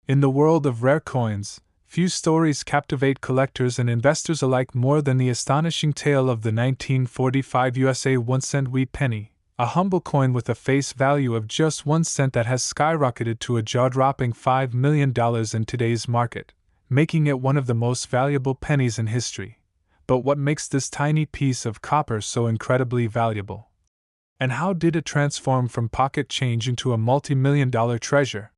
In the world of rare coins, few stories captivate collectors and investors alike more than the astonishing tale of the 1945 USA 1-cent wheat penny, a humble coin with a face value of just 1 cent that has skyrocketed to a jaw-dropping $5 million in today's market, making it one of the most valuable pennies in history. But what makes this tiny piece of copper so incredibly valuable? And how did it transform from pocket change into a multi-million-dollar treasure?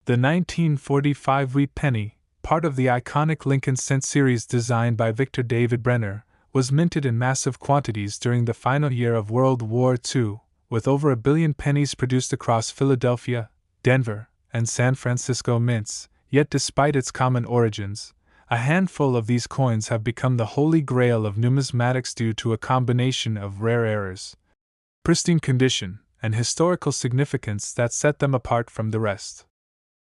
The 1945 wheat penny, part of the iconic Lincoln cent series designed by Victor David Brenner, was minted in massive quantities during the final year of World War II, with over 1 billion pennies produced across Philadelphia, Denver, and San Francisco mints. Yet despite its common origins, a handful of these coins have become the holy grail of numismatics due to a combination of rare errors, pristine condition, and historical significance that set them apart from the rest.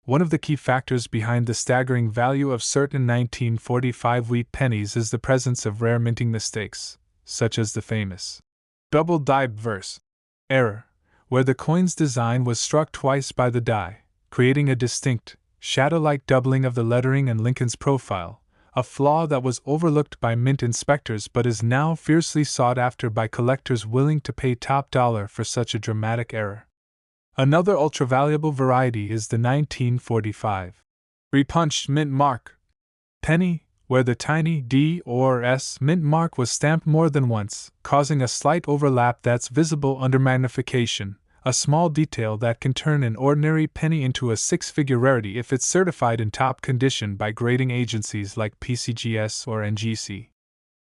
One of the key factors behind the staggering value of certain 1945 wheat pennies is the presence of rare minting mistakes, such as the famous double-die verse error, where the coin's design was struck twice by the die, creating a distinct, shadow-like doubling of the lettering and Lincoln's profile, a flaw that was overlooked by mint inspectors but is now fiercely sought after by collectors willing to pay top dollar for such a dramatic error. Another ultra-valuable variety is the 1945 Repunched Mint Mark penny, where the tiny D or S mint mark was stamped more than once, causing a slight overlap that's visible under magnification, a small detail that can turn an ordinary penny into a six-figure rarity if it's certified in top condition by grading agencies like PCGS or NGC.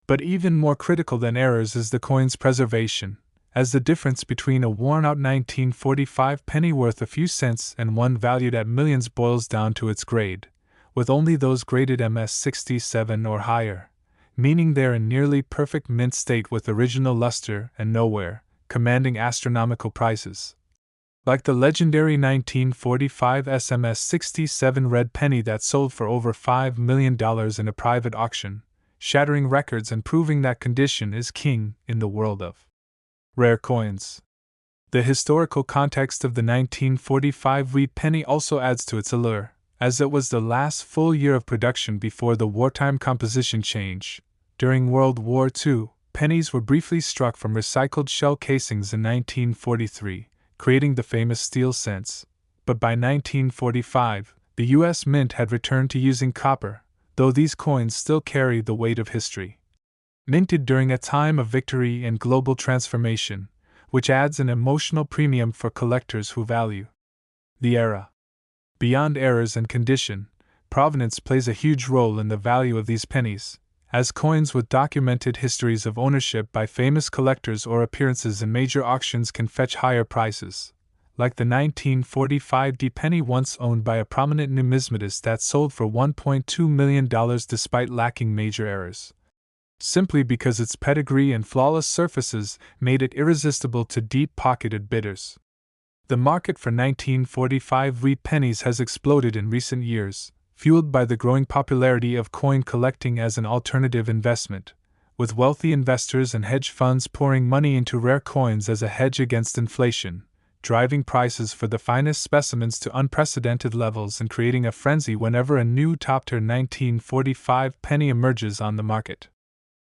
But even more critical than errors is the coin's preservation, as the difference between a worn-out 1945 penny worth a few cents and one valued at millions boils down to its grade, with only those graded MS-67 or higher, meaning they're in nearly perfect mint state with original luster and no wear, commanding astronomical prices. Like the legendary 1945 SMS-67 red penny that sold for over $5 million in a private auction, shattering records and proving that condition is king in the world of rare coins. The historical context of the 1945 wheat penny also adds to its allure, as it was the last full year of production before the wartime composition change. During World War II, pennies were briefly struck from recycled shell casings in 1943, creating the famous steel cents. But by 1945, the U.S. Mint had returned to using copper, though these coins still carry the weight of history. Minted during a time of victory and global transformation, which adds an emotional premium for collectors who value the era. Beyond errors and condition, provenance plays a huge role in the value of these pennies, as coins with documented histories of ownership by famous collectors or appearances in major auctions can fetch higher prices, like the 1945 D penny once owned by a prominent numismatist that sold for $1.2 million despite lacking major errors, simply because its pedigree and flawless surfaces made it irresistible to deep-pocketed bidders. The market for 1945 wheat pennies has exploded in recent years, fueled by the growing popularity of coin collecting as an alternative investment, with wealthy investors and hedge funds pouring money into rare coins as a hedge against inflation, driving prices for the finest specimens to unprecedented levels and creating a frenzy whenever a new top-tier 1945 penny emerges on the market.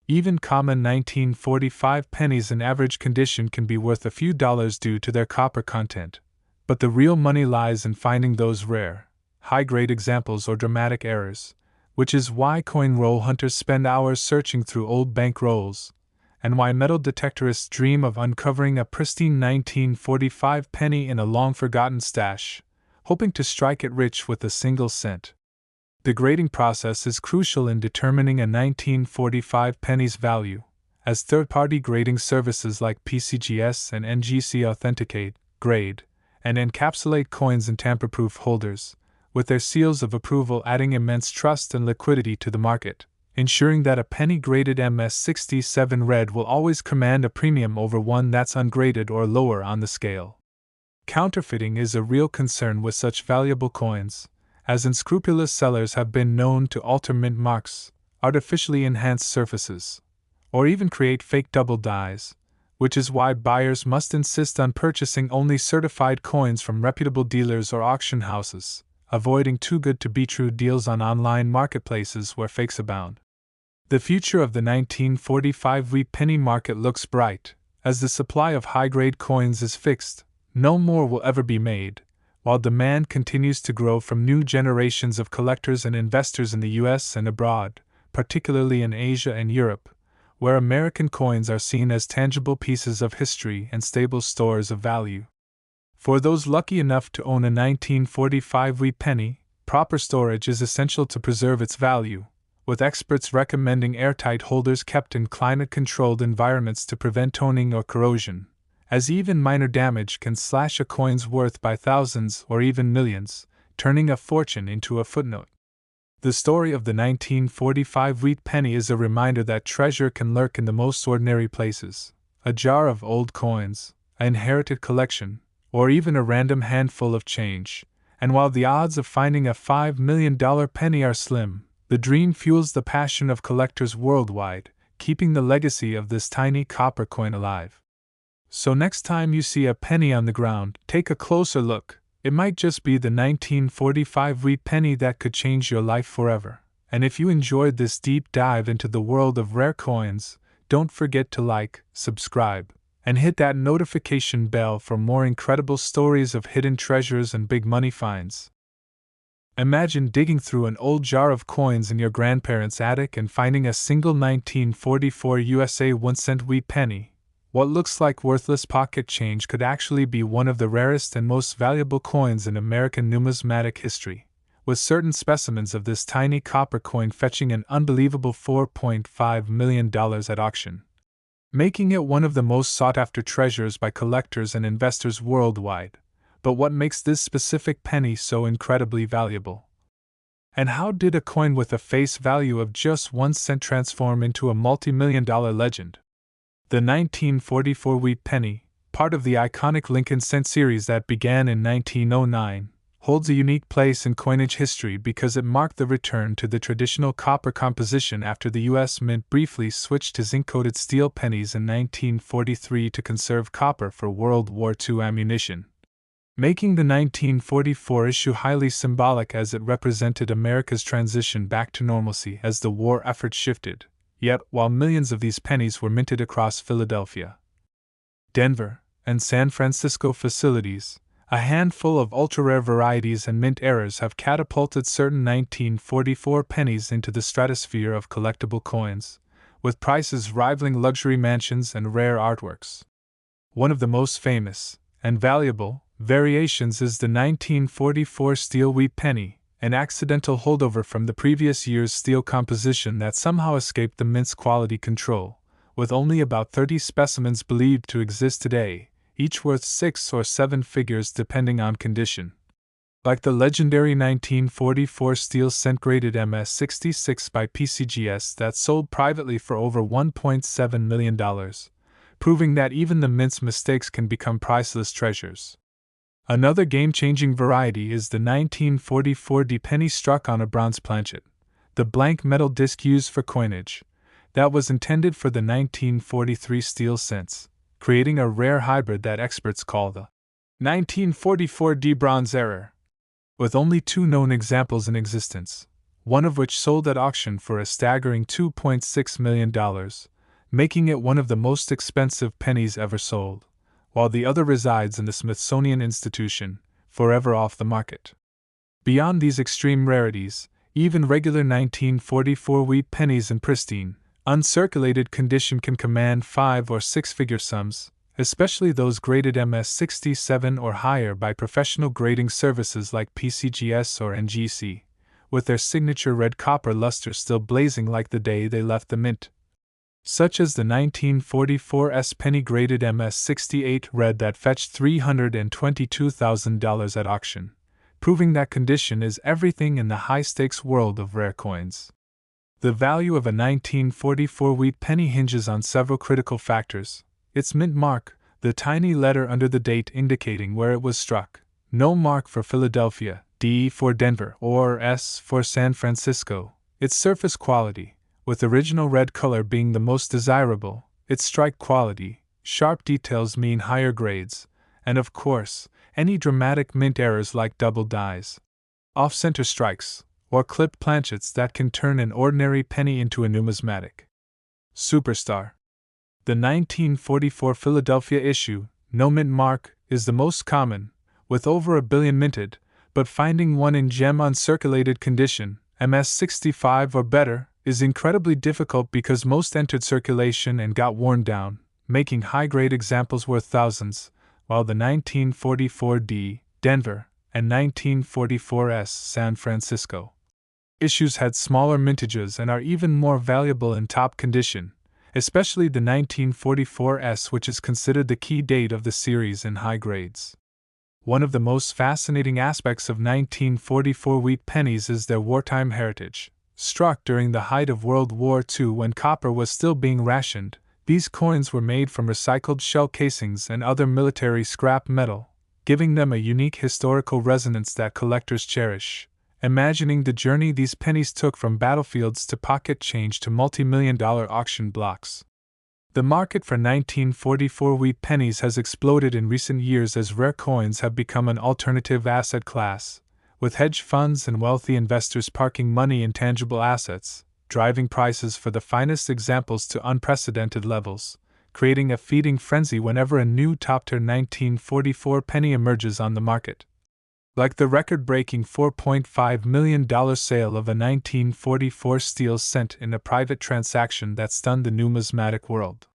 Even common 1945 pennies in average condition can be worth a few dollars due to their copper content, but the real money lies in finding those rare, high-grade examples or dramatic errors, which is why coin roll hunters spend hours searching through old bank rolls, and why metal detectorists dream of uncovering a pristine 1945 penny in a long-forgotten stash, hoping to strike it rich with a single cent. The grading process is crucial in determining a 1945 penny's value, as third-party grading services like PCGS and NGC authenticate, grade, and encapsulate coins in tamper-proof holders, with their seals of approval adding immense trust and liquidity to the market, ensuring that a penny graded MS-67 red will always command a premium over one that's ungraded or lower on the scale. Counterfeiting is a real concern with such valuable coins, as unscrupulous sellers have been known to alter mint marks, artificially enhance surfaces, or even create fake double dies, which is why buyers must insist on purchasing only certified coins from reputable dealers or auction houses, avoiding too good to be true deals on online marketplaces where fakes abound. The future of the 1945 wheat penny market looks bright, as the supply of high-grade coins is fixed, no more will ever be made, while demand continues to grow from new generations of collectors and investors in the US and abroad, particularly in Asia and Europe, where American coins are seen as tangible pieces of history and stable stores of value. For those lucky enough to own a 1945 wheat penny, proper storage is essential to preserve its value, with experts recommending airtight holders kept in climate-controlled environments to prevent toning or corrosion, as even minor damage can slash a coin's worth by thousands or even millions, turning a fortune into a footnote. The story of the 1945 wheat penny is a reminder that treasure can lurk in the most ordinary places: a jar of old coins, an inherited collection, or even a random handful of change. And while the odds of finding a $5 million penny are slim, the dream fuels the passion of collectors worldwide, keeping the legacy of this tiny copper coin alive. So next time you see a penny on the ground, take a closer look. It might just be the 1945 wheat penny that could change your life forever. And if you enjoyed this deep dive into the world of rare coins, don't forget to like, subscribe, and hit that notification bell for more incredible stories of hidden treasures and big money finds. Imagine digging through an old jar of coins in your grandparents' attic and finding a single 1944 USA 1-cent wheat penny. What looks like worthless pocket change could actually be one of the rarest and most valuable coins in American numismatic history, with certain specimens of this tiny copper coin fetching an unbelievable $4.5 million at auction, making it one of the most sought-after treasures by collectors and investors worldwide. But what makes this specific penny so incredibly valuable? And how did a coin with a face value of just 1 cent transform into a multi-million-dollar legend? The 1944 wheat penny, part of the iconic Lincoln cent series that began in 1909, holds a unique place in coinage history because it marked the return to the traditional copper composition after the U.S. Mint briefly switched to zinc-coated steel pennies in 1943 to conserve copper for World War II ammunition, making the 1944 issue highly symbolic as it represented America's transition back to normalcy as the war effort shifted. Yet, while millions of these pennies were minted across Philadelphia, Denver, and San Francisco facilities, a handful of ultra-rare varieties and mint errors have catapulted certain 1944 pennies into the stratosphere of collectible coins, with prices rivaling luxury mansions and rare artworks. One of the most famous and valuable variations is the 1944 steel wheat penny, an accidental holdover from the previous year's steel composition that somehow escaped the mint's quality control, with only about 30 specimens believed to exist today, each worth 6 or 7 figures depending on condition. Like the legendary 1944 steel cent-graded MS-66 by PCGS that sold privately for over $1.7 million, proving that even the mint's mistakes can become priceless treasures. Another game-changing variety is the 1944 D penny struck on a bronze planchet, the blank metal disc used for coinage, that was intended for the 1943 steel cents, creating a rare hybrid that experts call the 1944 D bronze error. With only 2 known examples in existence, one of which sold at auction for a staggering $2.6 million, making it one of the most expensive pennies ever sold, while the other resides in the Smithsonian Institution, forever off the market. Beyond these extreme rarities, even regular 1944 wheat pennies in pristine, uncirculated condition can command 5 or 6-figure sums, especially those graded MS-67 or higher by professional grading services like PCGS or NGC, with their signature red copper luster still blazing like the day they left the mint. Such as the 1944 S penny graded MS-68 red that fetched $322,000 at auction, proving that condition is everything in the high-stakes world of rare coins. The value of a 1944 wheat penny hinges on several critical factors: its mint mark, the tiny letter under the date indicating where it was struck, no mark for Philadelphia, D for Denver, or S for San Francisco, its surface quality, with original red color being the most desirable, its strike quality, sharp details mean higher grades, and of course, any dramatic mint errors like double dyes. off-center strikes, or clipped planchets that can turn an ordinary penny into a numismatic superstar. The 1944 Philadelphia issue, No Mint Mark, is the most common, with over 1 billion minted, but finding one in gem uncirculated condition, MS65 or better, is incredibly difficult because most entered circulation and got worn down, making high-grade examples worth thousands, while the 1944D, Denver, and 1944S, San Francisco issues had smaller mintages and are even more valuable in top condition, especially the 1944S, which is considered the key date of the series in high grades. One of the most fascinating aspects of 1944 wheat pennies is their wartime heritage. Struck during the height of World War II when copper was still being rationed, these coins were made from recycled shell casings and other military scrap metal, giving them a unique historical resonance that collectors cherish. Imagining the journey these pennies took from battlefields to pocket change to multi-million-dollar auction blocks. The market for 1944 wheat pennies has exploded in recent years as rare coins have become an alternative asset class, with hedge funds and wealthy investors parking money in tangible assets, driving prices for the finest examples to unprecedented levels, creating a feeding frenzy whenever a new top-tier 1944 penny emerges on the market. Like the record-breaking $4.5 million sale of a 1944 steel cent in a private transaction that stunned the numismatic world.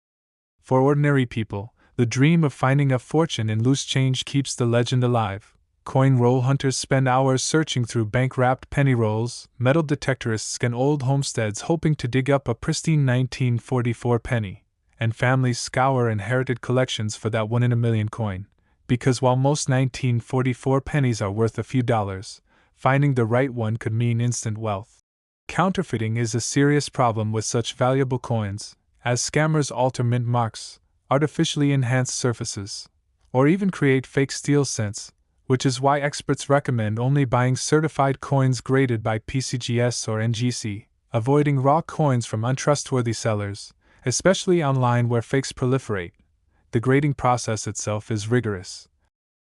For ordinary people, the dream of finding a fortune in loose change keeps the legend alive. Coin roll hunters spend hours searching through bank-wrapped penny rolls, metal detectorists scan old homesteads hoping to dig up a pristine 1944 penny, and families scour inherited collections for that one-in-a-million coin. Because while most 1944 pennies are worth a few dollars, finding the right one could mean instant wealth. Counterfeiting is a serious problem with such valuable coins, as scammers alter mint marks, artificially enhance surfaces, or even create fake steel cents, which is why experts recommend only buying certified coins graded by PCGS or NGC, avoiding raw coins from untrustworthy sellers, especially online where fakes proliferate. The grading process itself is rigorous,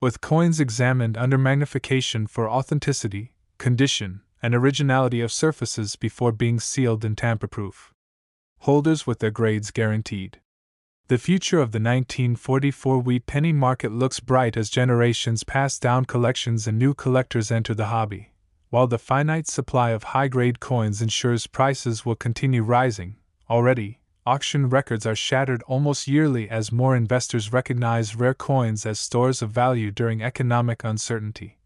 with coins examined under magnification for authenticity, condition, and originality of surfaces before being sealed and tamper-proof. Holders with their grades guaranteed. The future of the 1944 wheat penny market looks bright as generations pass down collections and new collectors enter the hobby. While the finite supply of high-grade coins ensures prices will continue rising, already, auction records are shattered almost yearly as more investors recognize rare coins as stores of value during economic uncertainty.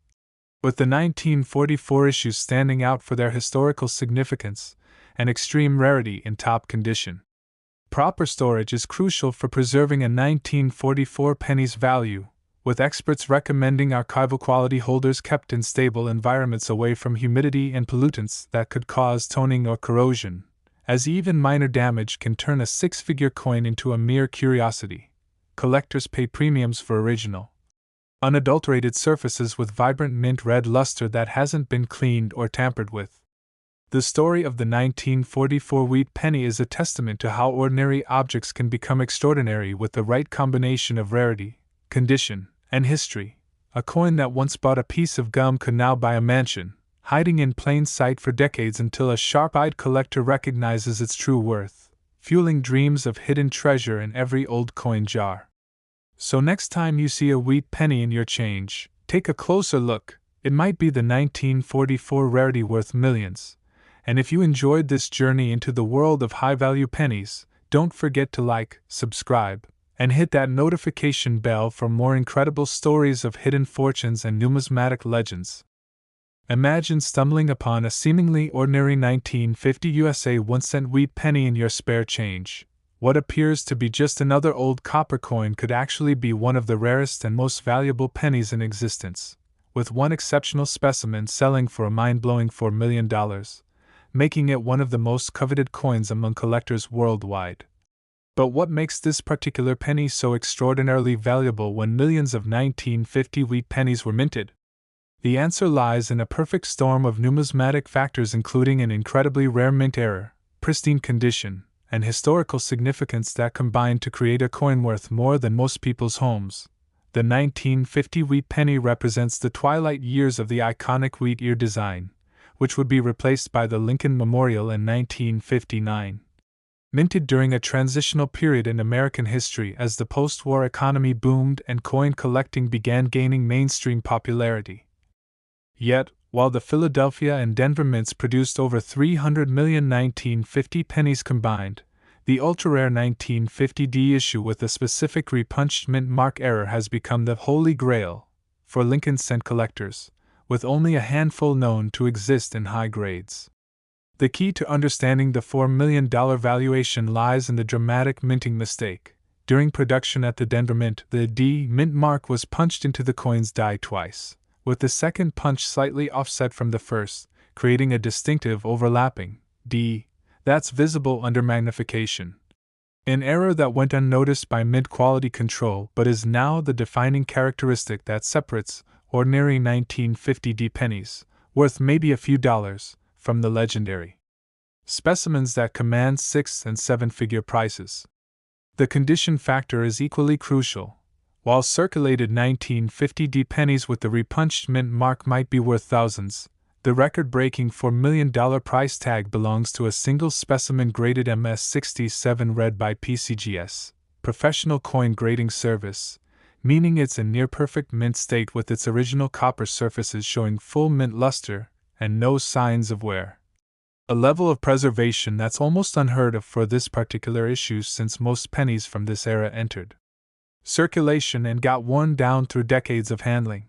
With the 1944 issues standing out for their historical significance and extreme rarity in top condition. Proper storage is crucial for preserving a 1944 penny's value, with experts recommending archival quality holders kept in stable environments away from humidity and pollutants that could cause toning or corrosion, as even minor damage can turn a six-figure coin into a mere curiosity. Collectors pay premiums for original, unadulterated surfaces with vibrant mint red luster that hasn't been cleaned or tampered with. The story of the 1944 wheat penny is a testament to how ordinary objects can become extraordinary with the right combination of rarity, condition, and history. A coin that once bought a piece of gum could now buy a mansion, hiding in plain sight for decades until a sharp-eyed collector recognizes its true worth, fueling dreams of hidden treasure in every old coin jar. So next time you see a wheat penny in your change, take a closer look. It might be the 1944 rarity worth millions. And if you enjoyed this journey into the world of high-value pennies, don't forget to like, subscribe, and hit that notification bell for more incredible stories of hidden fortunes and numismatic legends. Imagine stumbling upon a seemingly ordinary 1950 USA 1-cent wheat penny in your spare change. What appears to be just another old copper coin could actually be one of the rarest and most valuable pennies in existence, with one exceptional specimen selling for a mind-blowing $4 million, making it one of the most coveted coins among collectors worldwide. But what makes this particular penny so extraordinarily valuable when millions of 1950 wheat pennies were minted? The answer lies in a perfect storm of numismatic factors, including an incredibly rare mint error, pristine condition, and historical significance that combine to create a coin worth more than most people's homes. The 1950 wheat penny represents the twilight years of the iconic wheat ear design, which would be replaced by the Lincoln Memorial in 1959. Minted during a transitional period in American history as the post-war economy boomed and coin collecting began gaining mainstream popularity. Yet, while the Philadelphia and Denver mints produced over 300 million 1950 pennies combined, the ultra-rare 1950D issue with the specific Repunched Mint Mark error has become the holy grail for Lincoln cent collectors, with only a handful known to exist in high grades. The key to understanding the $4 million valuation lies in the dramatic minting mistake. During production at the Denver Mint, the D Mint Mark was punched into the coin's die twice, with the second punch slightly offset from the first, creating a distinctive overlapping D that's visible under magnification. An error that went unnoticed by mint quality control but is now the defining characteristic that separates ordinary 1950D pennies, worth maybe a few dollars, from the legendary specimens that command 6- and 7-figure prices. The condition factor is equally crucial. While circulated 1950D pennies with the Repunched Mint Mark might be worth thousands, the record-breaking $4 million price tag belongs to a single specimen graded MS67 read by PCGS, Professional Coin Grading Service, meaning it's in near-perfect mint state with its original copper surfaces showing full mint luster and no signs of wear. A level of preservation that's almost unheard of for this particular issue since most pennies from this era entered circulation and got worn down through decades of handling.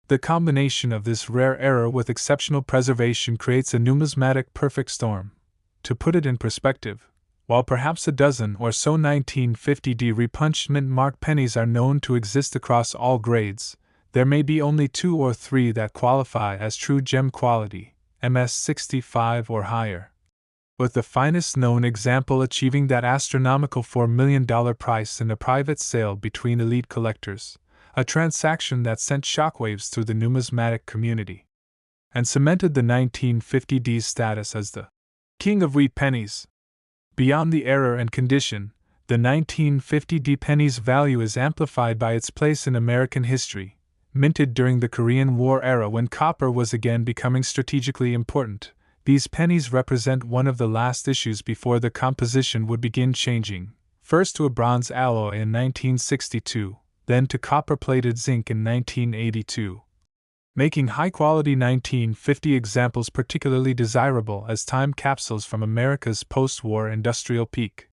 The combination of this rare error with exceptional preservation creates a numismatic perfect storm. To put it in perspective, while perhaps a dozen or so 1950D Repunched Mint Mark pennies are known to exist across all grades, there may be only 2 or 3 that qualify as true gem quality, MS65 or higher, with the finest known example achieving that astronomical $4 million price in a private sale between elite collectors, a transaction that sent shockwaves through the numismatic community and cemented the 1950D's status as the king of wheat pennies. Beyond the error and condition, the 1950D penny's value is amplified by its place in American history. Minted during the Korean War era when copper was again becoming strategically important, these pennies represent one of the last issues before the composition would begin changing, first to a bronze alloy in 1962, then to copper-plated zinc in 1982, making high-quality 1950 examples particularly desirable as time capsules from America's post-war industrial peak.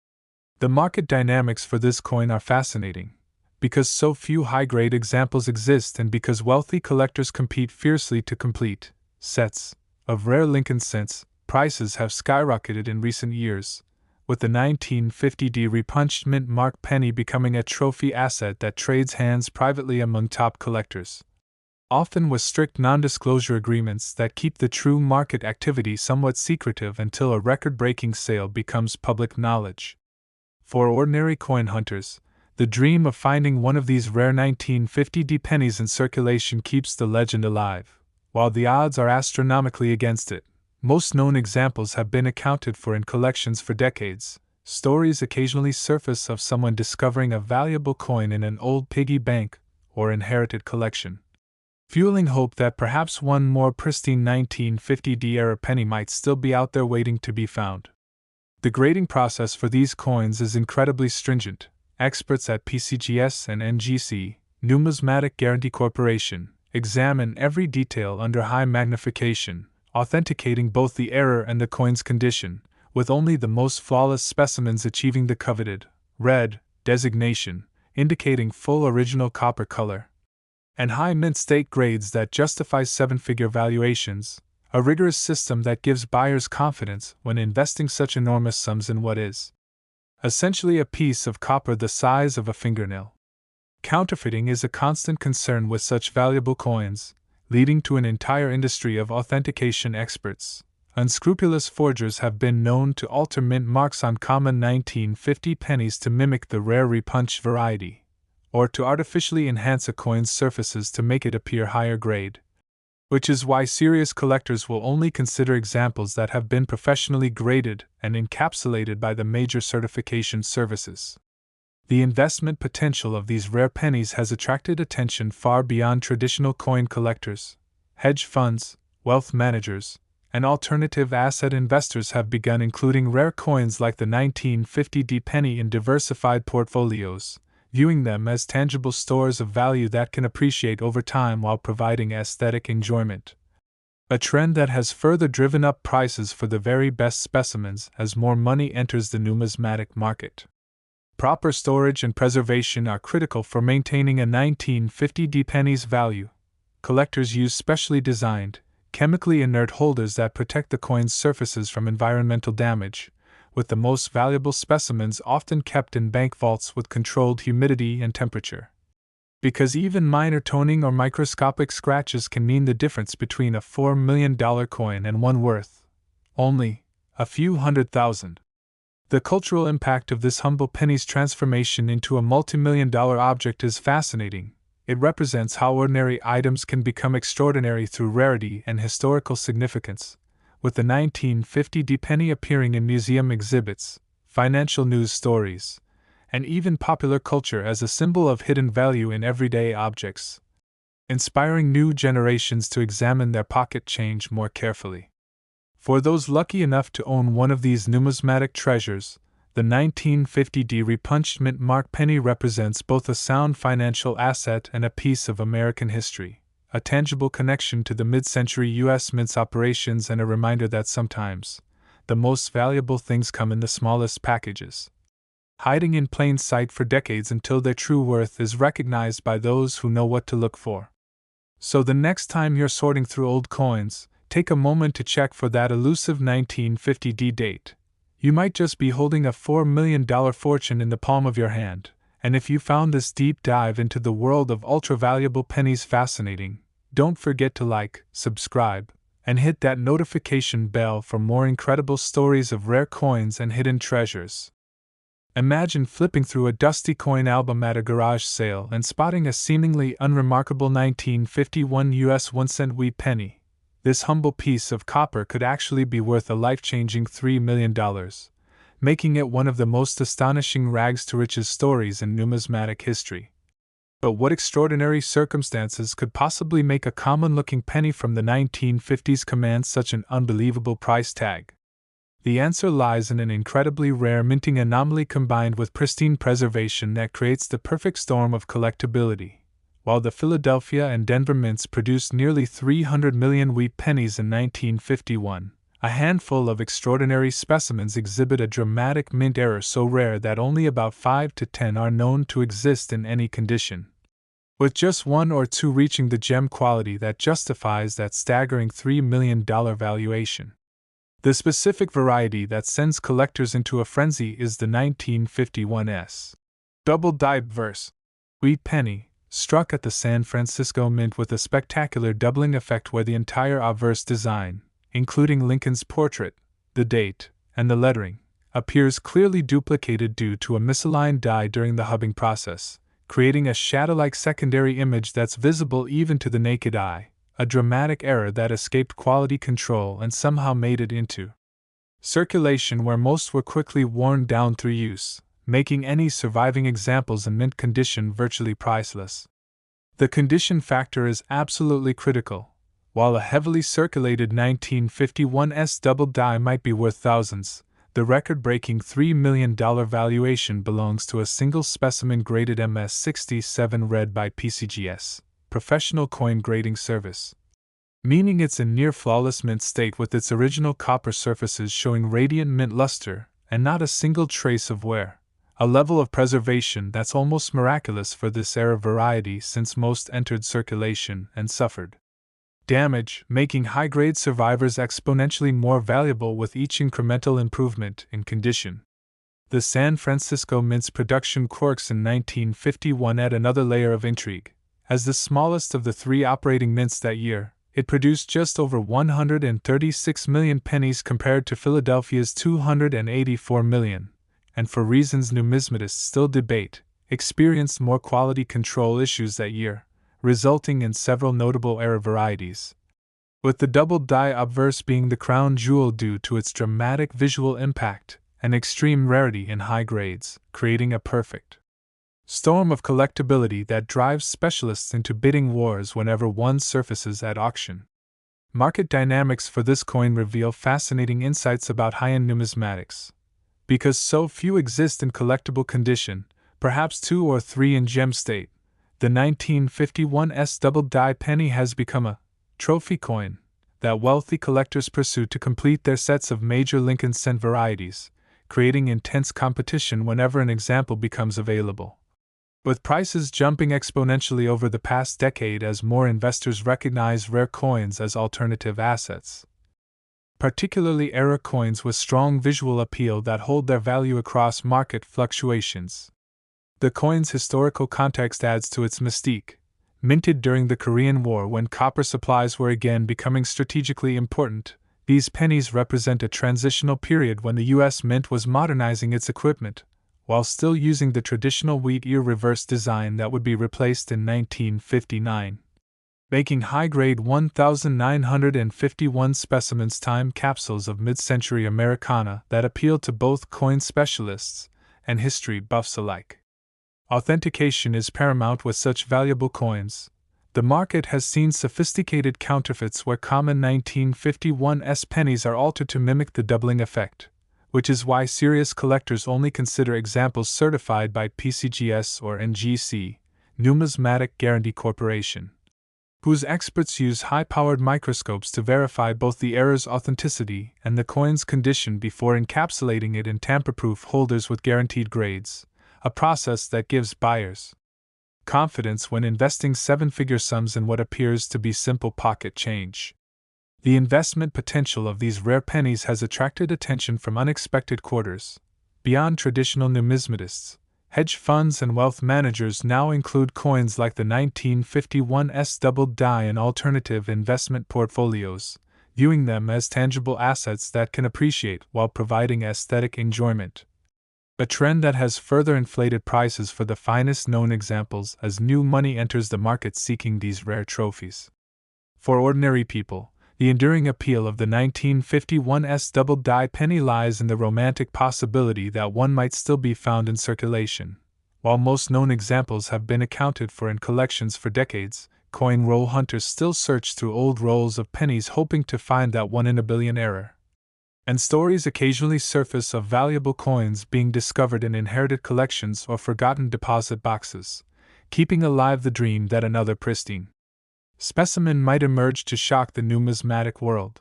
The market dynamics for this coin are fascinating, because so few high-grade examples exist and because wealthy collectors compete fiercely to complete sets of rare Lincoln cents. Prices have skyrocketed in recent years, with the 1950D Repunched Mint Mark penny becoming a trophy asset that trades hands privately among top collectors, often with strict non-disclosure agreements that keep the true market activity somewhat secretive until a record-breaking sale becomes public knowledge. For ordinary coin hunters, the dream of finding one of these rare 1950D pennies in circulation keeps the legend alive. While the odds are astronomically against it, most known examples have been accounted for in collections for decades. Stories occasionally surface of someone discovering a valuable coin in an old piggy bank or inherited collection, fueling hope that perhaps one more pristine 1950D-era penny might still be out there waiting to be found. The grading process for these coins is incredibly stringent. Experts at PCGS and NGC, Numismatic Guarantee Corporation, examine every detail under high magnification, authenticating both the error and the coin's condition, with only the most flawless specimens achieving the coveted red designation, indicating full original copper color, and high mint state grades that justify 7-figure valuations, a rigorous system that gives buyers confidence when investing such enormous sums in what is essentially a piece of copper the size of a fingernail. Counterfeiting is a constant concern with such valuable coins, leading to an entire industry of authentication experts. Unscrupulous forgers have been known to alter mint marks on common 1950 pennies to mimic the rare Repunched variety, or to artificially enhance a coin's surfaces to make it appear higher grade, which is why serious collectors will only consider examples that have been professionally graded and encapsulated by the major certification services. The investment potential of these rare pennies has attracted attention far beyond traditional coin collectors. Hedge funds, wealth managers, and alternative asset investors have begun including rare coins like the 1950 penny in diversified portfolios, viewing them as tangible stores of value that can appreciate over time while providing aesthetic enjoyment. A trend that has further driven up prices for the very best specimens as more money enters the numismatic market. Proper storage and preservation are critical for maintaining a 1950 penny's value. Collectors use specially designed, chemically inert holders that protect the coin's surfaces from environmental damage, with the most valuable specimens often kept in bank vaults with controlled humidity and temperature. Because even minor toning or microscopic scratches can mean the difference between a $4 million coin and one worth only a few $100,000. The cultural impact of this humble penny's transformation into a multi-million-dollar object is fascinating. It represents how ordinary items can become extraordinary through rarity and historical significance, with the 1950 penny appearing in museum exhibits, financial news stories, and even popular culture as a symbol of hidden value in everyday objects, inspiring new generations to examine their pocket change more carefully. For those lucky enough to own one of these numismatic treasures, the 1950 Repunched Mint Mark penny represents both a sound financial asset and a piece of American history, a tangible connection to the mid-century U.S. Mint's operations and a reminder that sometimes the most valuable things come in the smallest packages, hiding in plain sight for decades until their true worth is recognized by those who know what to look for. So the next time you're sorting through old coins, take a moment to check for that elusive 1950 date. You might just be holding a $4 million fortune in the palm of your hand, and if you found this deep dive into the world of ultra-valuable pennies fascinating, don't forget to like, subscribe, and hit that notification bell for more incredible stories of rare coins and hidden treasures. Imagine flipping through a dusty coin album at a garage sale and spotting a seemingly unremarkable 1951 US 1-cent wheat penny. This humble piece of copper could actually be worth a life-changing $3 million, making it one of the most astonishing rags-to-riches stories in numismatic history. But what extraordinary circumstances could possibly make a common-looking penny from the 1950s command such an unbelievable price tag? The answer lies in an incredibly rare minting anomaly combined with pristine preservation that creates the perfect storm of collectability. While the Philadelphia and Denver mints produced nearly 300 million wheat pennies in 1951, a handful of extraordinary specimens exhibit a dramatic mint error so rare that only about 5 to 10 are known to exist in any condition, with just 1 or 2 reaching the gem quality that justifies that staggering $3 million valuation. The specific variety that sends collectors into a frenzy is the 1951's double-die verse wheat penny, struck at the San Francisco Mint with a spectacular doubling effect where the entire obverse design, including Lincoln's portrait, the date, and the lettering, appears clearly duplicated due to a misaligned die during the hubbing process, creating a shadow-like secondary image that's visible even to the naked eye, a dramatic error that escaped quality control and somehow made it into circulation where most were quickly worn down through use, making any surviving examples in mint condition virtually priceless. The condition factor is absolutely critical. While a heavily circulated 1951's double die might be worth thousands, the record-breaking $3 million valuation belongs to a single specimen graded MS-67 read by PCGS, Professional Coin Grading Service, meaning it's in near-flawless mint state with its original copper surfaces showing radiant mint luster and not a single trace of wear. A level of preservation that's almost miraculous for this era variety since most entered circulation and suffered damage, making high-grade survivors exponentially more valuable with each incremental improvement in condition. The San Francisco Mint's production quirks in 1951 add another layer of intrigue. As the smallest of the 3 operating mints that year, it produced just over 136 million pennies compared to Philadelphia's 284 million. And for reasons numismatists still debate, experienced more quality control issues that year, resulting in several notable era varieties. With the double die obverse being the crown jewel due to its dramatic visual impact and extreme rarity in high grades, creating a perfect storm of collectability that drives specialists into bidding wars whenever one surfaces at auction. Market dynamics for this coin reveal fascinating insights about high-end numismatics. Because so few exist in collectible condition, perhaps 2 or 3 in gem state, the 1951's double-die penny has become a trophy coin that wealthy collectors pursue to complete their sets of major Lincoln cent varieties, creating intense competition whenever an example becomes available. With prices jumping exponentially over the past decade as more investors recognize rare coins as alternative assets, particularly era coins with strong visual appeal that hold their value across market fluctuations. The coin's historical context adds to its mystique. Minted during the Korean War when copper supplies were again becoming strategically important, these pennies represent a transitional period when the U.S. Mint was modernizing its equipment, while still using the traditional wheat ear reverse design that would be replaced in 1959. Making high-grade 1,951 specimens time capsules of mid-century Americana that appeal to both coin specialists and history buffs alike. Authentication is paramount with such valuable coins. The market has seen sophisticated counterfeits where common 1951's pennies are altered to mimic the doubling effect, which is why serious collectors only consider examples certified by PCGS or NGC, Numismatic Guarantee Corporation, whose experts use high-powered microscopes to verify both the error's authenticity and the coin's condition before encapsulating it in tamper-proof holders with guaranteed grades, a process that gives buyers confidence when investing seven-figure sums in what appears to be simple pocket change. The investment potential of these rare pennies has attracted attention from unexpected quarters. Beyond traditional numismatists, hedge funds and wealth managers now include coins like the 1951's double die in alternative investment portfolios, viewing them as tangible assets that can appreciate while providing aesthetic enjoyment. A trend that has further inflated prices for the finest known examples as new money enters the market seeking these rare trophies. For ordinary people, the enduring appeal of the 1951's double die penny lies in the romantic possibility that one might still be found in circulation. While most known examples have been accounted for in collections for decades, coin roll hunters still search through old rolls of pennies hoping to find that 1 in a billion error. And stories occasionally surface of valuable coins being discovered in inherited collections or forgotten deposit boxes, keeping alive the dream that another pristine specimen might emerge to shock the numismatic world.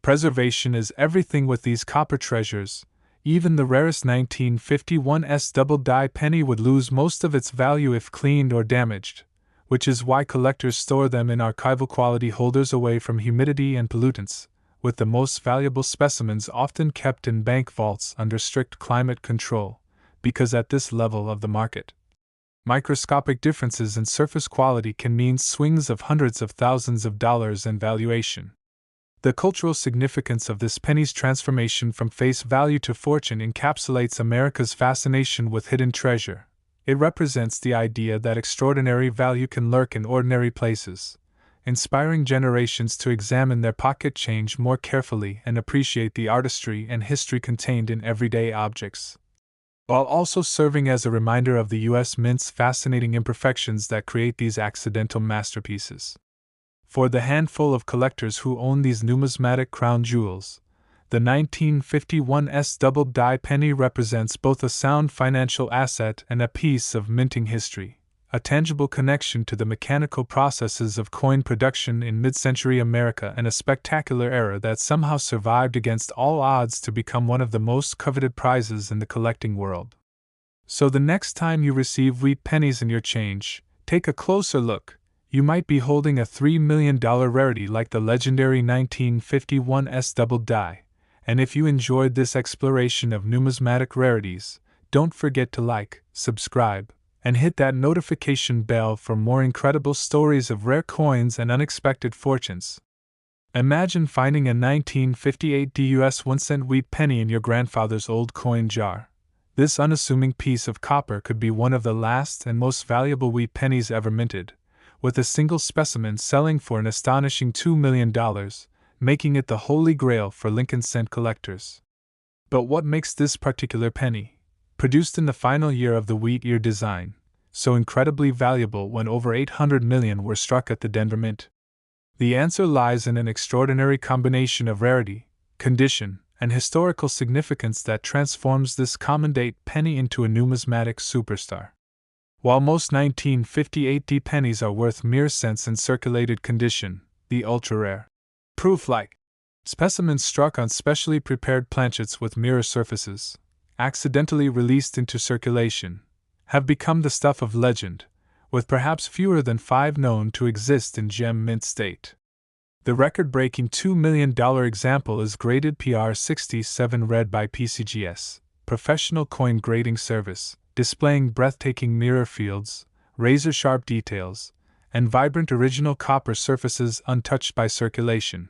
Preservation is everything with these copper treasures. Even the rarest 1951's double die penny would lose most of its value if cleaned or damaged, which is why collectors store them in archival quality holders away from humidity and pollutants, with the most valuable specimens often kept in bank vaults under strict climate control, because at this level of the market, microscopic differences in surface quality can mean swings of hundreds of thousands of dollars in valuation. The cultural significance of this penny's transformation from face value to fortune encapsulates America's fascination with hidden treasure. It represents the idea that extraordinary value can lurk in ordinary places, inspiring generations to examine their pocket change more carefully and appreciate the artistry and history contained in everyday objects, while also serving as a reminder of the U.S. Mint's fascinating imperfections that create these accidental masterpieces. For the handful of collectors who own these numismatic crown jewels, the 1951's double die penny represents both a sound financial asset and a piece of minting history, a tangible connection to the mechanical processes of coin production in mid-century America and a spectacular era that somehow survived against all odds to become one of the most coveted prizes in the collecting world. So the next time you receive wheat pennies in your change, take a closer look. You might be holding a $3 million rarity like the legendary 1951's double die, and if you enjoyed this exploration of numismatic rarities, don't forget to like, subscribe, and hit that notification bell for more incredible stories of rare coins and unexpected fortunes. Imagine finding a 1958 US 1-cent wheat penny in your grandfather's old coin jar. This unassuming piece of copper could be one of the last and most valuable wheat pennies ever minted, with a single specimen selling for an astonishing $2 million, making it the holy grail for Lincoln cent collectors. But what makes this particular penny, produced in the final year of the wheat ear design, so incredibly valuable when over 800 million were struck at the Denver Mint? The answer lies in an extraordinary combination of rarity, condition, and historical significance that transforms this common-date penny into a numismatic superstar. While most 1958 pennies are worth mere cents in circulated condition, the ultra-rare, proof-like specimens struck on specially prepared planchets with mirror surfaces, accidentally released into circulation, have become the stuff of legend, with perhaps fewer than 5 known to exist in gem mint state. The record-breaking $2 million example is graded PR67 read by PCGS, Professional Coin Grading Service, displaying breathtaking mirror fields, razor-sharp details, and vibrant original copper surfaces untouched by circulation.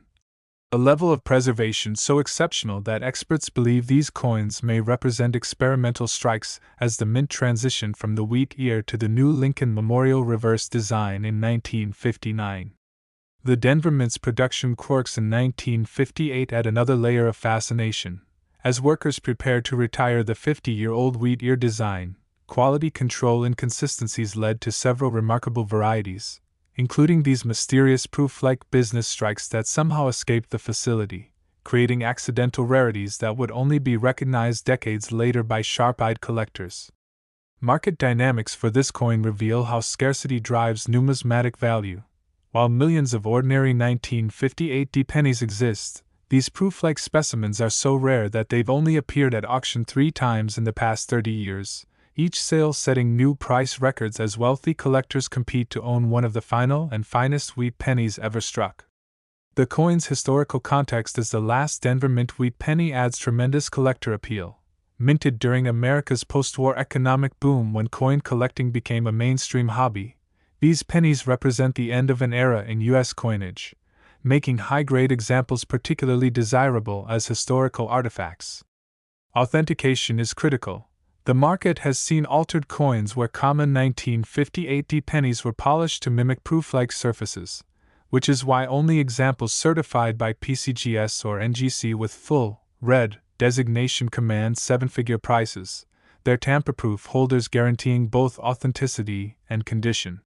A level of preservation so exceptional that experts believe these coins may represent experimental strikes as the mint transitioned from the wheat ear to the new Lincoln Memorial reverse design in 1959. The Denver Mint's production quirks in 1958 add another layer of fascination. As workers prepared to retire the 50-year-old wheat ear design, quality control inconsistencies led to several remarkable varieties, including these mysterious proof-like business strikes that somehow escaped the facility, creating accidental rarities that would only be recognized decades later by sharp-eyed collectors. Market dynamics for this coin reveal how scarcity drives numismatic value. While millions of ordinary 1958 pennies exist, these proof-like specimens are so rare that they've only appeared at auction 3 times in the past 30 years, each sale setting new price records as wealthy collectors compete to own one of the final and finest wheat pennies ever struck. The coin's historical context as the last Denver Mint wheat penny adds tremendous collector appeal. Minted during America's post-war economic boom when coin collecting became a mainstream hobby, these pennies represent the end of an era in U.S. coinage, making high-grade examples particularly desirable as historical artifacts. Authentication is critical. The market has seen altered coins where common 1958 pennies were polished to mimic proof-like surfaces, which is why only examples certified by PCGS or NGC with full, red, designation command 7-figure prices, their tamper-proof holders guaranteeing both authenticity and condition.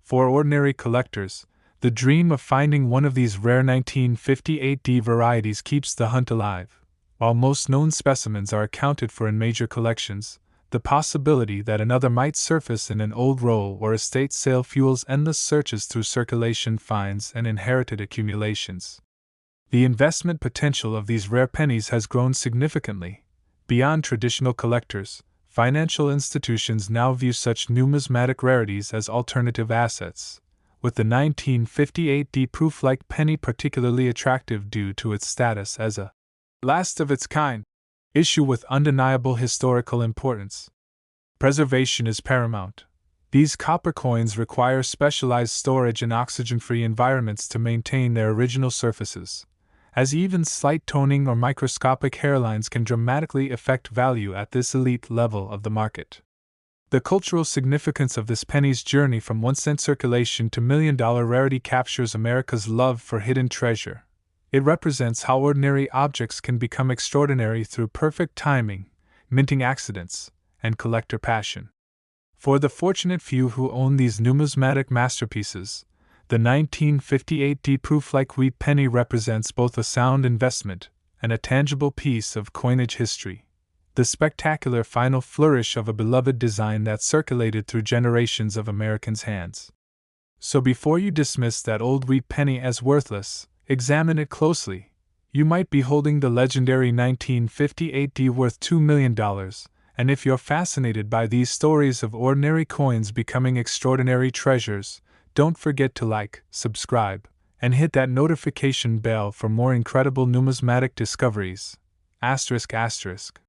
For ordinary collectors, the dream of finding one of these rare 1958 varieties keeps the hunt alive. While most known specimens are accounted for in major collections, the possibility that another might surface in an old roll or estate sale fuels endless searches through circulation finds and inherited accumulations. The investment potential of these rare pennies has grown significantly. Beyond traditional collectors, financial institutions now view such numismatic rarities as alternative assets, with the 1958 proof-like penny particularly attractive due to its status as a last of its kind issue with undeniable historical importance. Preservation is paramount. These copper coins require specialized storage in oxygen-free environments to maintain their original surfaces, as even slight toning or microscopic hairlines can dramatically affect value at this elite level of the market. The cultural significance of this penny's journey from 1-cent circulation to million-dollar rarity captures America's love for hidden treasure. It represents how ordinary objects can become extraordinary through perfect timing, minting accidents, and collector passion. For the fortunate few who own these numismatic masterpieces, the 1958 proof-like wheat penny represents both a sound investment and a tangible piece of coinage history, the spectacular final flourish of a beloved design that circulated through generations of Americans' hands. So before you dismiss that old wheat penny as worthless, examine it closely. You might be holding the legendary 1958 worth $2 million, and if you're fascinated by these stories of ordinary coins becoming extraordinary treasures, don't forget to like, subscribe, and hit that notification bell for more incredible numismatic discoveries. ****